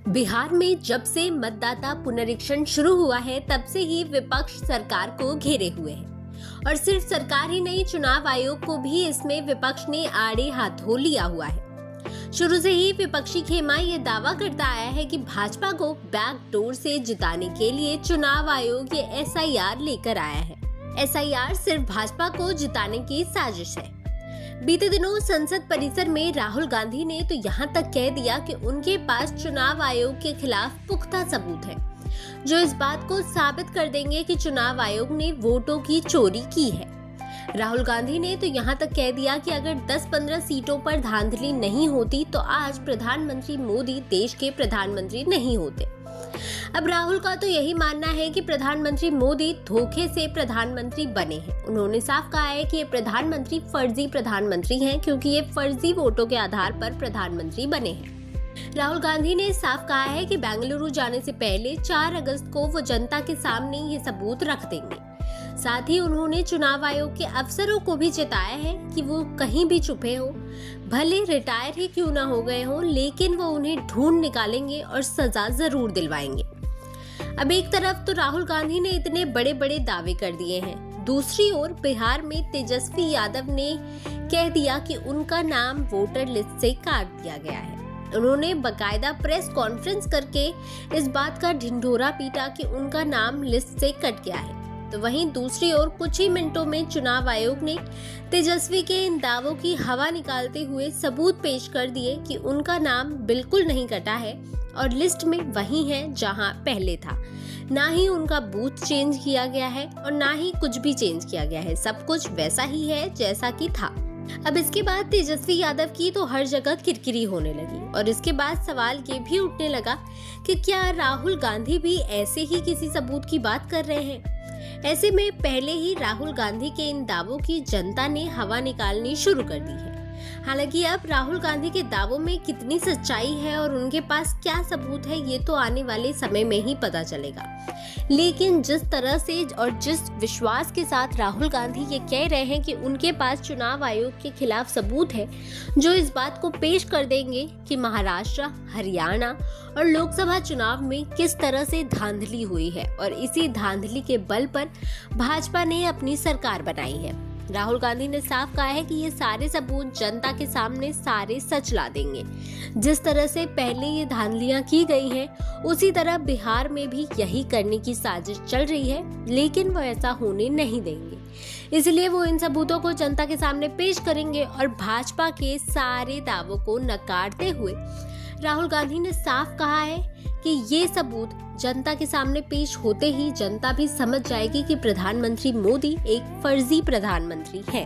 बिहार में जब से मतदाता पुनरीक्षण शुरू हुआ है तब से ही विपक्ष सरकार को घेरे हुए है और सिर्फ सरकार ही नहीं, चुनाव आयोग को भी इसमें विपक्ष ने आड़े हाथों लिया हुआ है। शुरू से ही विपक्षी खेमा ये दावा करता आया है कि भाजपा को बैकडोर से जिताने के लिए चुनाव आयोग ये एसआईआर लेकर आया है। एसआईआर सिर्फ भाजपा को जिताने की साजिश है। बीते दिनों संसद परिसर में राहुल गांधी ने तो यहाँ तक कह दिया कि उनके पास चुनाव आयोग के खिलाफ पुख्ता सबूत है, जो इस बात को साबित कर देंगे कि चुनाव आयोग ने वोटों की चोरी की है। राहुल गांधी ने तो यहाँ तक कह दिया कि अगर 10-15 सीटों पर धांधली नहीं होती तो आज प्रधानमंत्री मोदी देश के प्रधानमंत्री नहीं होते। अब राहुल का तो यही मानना है कि प्रधानमंत्री मोदी धोखे से प्रधानमंत्री बने हैं। उन्होंने साफ कहा है कि ये प्रधानमंत्री फर्जी प्रधानमंत्री हैं, क्योंकि ये फर्जी वोटों के आधार पर प्रधानमंत्री बने हैं। राहुल गांधी ने साफ कहा है कि बेंगलुरु जाने से पहले 4 अगस्त को वो जनता के सामने ये सबूत रख देंगे। साथ ही उन्होंने चुनाव आयोग के अफसरों को भी चेताया है कि वो कहीं भी छुपे हो, भले रिटायर ही क्यों ना हो गए हो, लेकिन वो उन्हें ढूंढ निकालेंगे और सजा जरूर दिलवाएंगे। अब एक तरफ तो राहुल गांधी ने इतने बड़े बड़े दावे कर दिए हैं, दूसरी ओर बिहार में तेजस्वी यादव ने कह दिया कि उनका नाम वोटर लिस्ट से काट दिया गया है। उन्होंने बकायदा प्रेस कॉन्फ्रेंस करके इस बात का ढिंढोरा पीटा कि उनका नाम लिस्ट से कट गया है। तो वहीं दूसरी ओर कुछ ही मिनटों में चुनाव आयोग ने तेजस्वी के इन दावों की हवा निकालते हुए सबूत पेश कर दिए कि उनका नाम बिल्कुल नहीं कटा है और लिस्ट में वही है जहां पहले था। ना ही उनका बूथ चेंज किया गया है और ना ही कुछ भी चेंज किया गया है, सब कुछ वैसा ही है जैसा कि था। अब इसके बाद तेजस्वी यादव की तो हर जगह किरकिरी होने लगी और इसके बाद सवाल ये भी उठने लगा कि क्या राहुल गांधी भी ऐसे ही किसी सबूत की बात कर रहे हैं। ऐसे में पहले ही राहुल गांधी के इन दावों की जनता ने हवा निकालनी शुरू कर दी है। हालांकि अब राहुल गांधी के दावों में कितनी सच्चाई है और उनके पास क्या सबूत है, ये तो आने वाले समय में ही पता चलेगा। लेकिन जिस तरह से और जिस विश्वास के साथ राहुल गांधी ये कह रहे हैं कि उनके पास चुनाव आयोग के खिलाफ सबूत है, जो इस बात को पेश कर देंगे कि महाराष्ट्र, हरियाणा और लोकसभा चुनाव में किस तरह से धांधली हुई है और इसी धांधली के बल पर भाजपा ने अपनी सरकार बनाई है। राहुल गांधी ने साफ कहा है कि ये सारे सबूत जनता के सामने सारे सच ला देंगे। जिस तरह से पहले ये धांधलियां की गई हैं, उसी तरह बिहार में भी यही करने की साजिश चल रही है, लेकिन वो ऐसा होने नहीं देंगे। इसलिए वो इन सबूतों को जनता के सामने पेश करेंगे और भाजपा के सारे दावों को नकारते हुए राहुल गांधी ने साफ कहा है कि ये सबूत जनता के सामने पेश होते ही जनता भी समझ जाएगी कि प्रधानमंत्री मोदी एक फर्जी प्रधानमंत्री है।